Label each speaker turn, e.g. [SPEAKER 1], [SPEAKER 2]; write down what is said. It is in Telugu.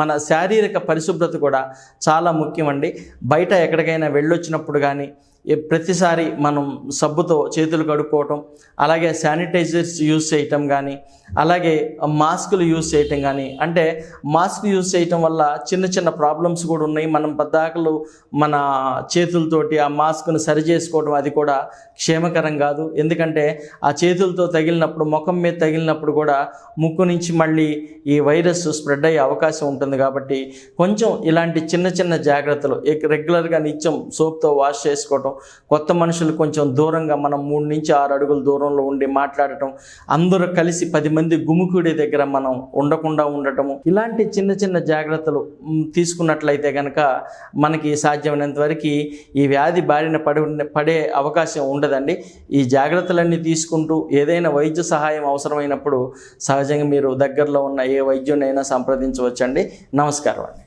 [SPEAKER 1] మన శారీరక పరిశుభ్రత కూడా చాలా ముఖ్యమండి. బయట ఎక్కడికైనా వెళ్ళొచ్చినప్పుడు కానీ ప్రతిసారి మనం సబ్బుతో చేతులు కడుక్కోవటం, అలాగే శానిటైజర్స్ యూజ్ చేయటం కానీ, అలాగే మాస్కులు యూజ్ చేయటం కానీ. అంటే మాస్క్ యూజ్ చేయటం వల్ల చిన్న చిన్న ప్రాబ్లమ్స్ కూడా ఉన్నాయి. మనం పద్దాకలు మన చేతులతోటి ఆ మాస్క్ను సరి చేసుకోవడం అది కూడా క్షేమకరం కాదు. ఎందుకంటే ఆ చేతులతో తగిలినప్పుడు, ముఖం మీద తగిలినప్పుడు కూడా ముక్కు నుంచి మళ్ళీ ఈ వైరస్ స్ప్రెడ్ అయ్యే అవకాశం ఉంటుంది. కాబట్టి కొంచెం ఇలాంటి చిన్న చిన్న జాగ్రత్తలు రెగ్యులర్గా నిత్యం సోప్తో వాష్ చేసుకోవటం, కొత్త మనుషులు కొంచెం దూరంగా మనం 3 నుంచి 6 అడుగుల దూరంలో ఉండి మాట్లాడటం, అందరూ కలిసి 10 మంది గుమికూడే దగ్గర మనం ఉండకుండా ఉండటము, ఇలాంటి చిన్న చిన్న జాగ్రత్తలు తీసుకున్నట్లయితే కనుక మనకి సాధ్యమైనంత వరకు ఈ వ్యాధి బారిన పడే అవకాశం ఉండదండి. ఈ జాగ్రత్తలన్నీ తీసుకుంటూ ఏదైనా వైద్య సహాయం అవసరమైనప్పుడు సహజంగా మీరు దగ్గరలో ఉన్న ఏ వైద్యునైనా సంప్రదించవచ్చండి. నమస్కారం అండి.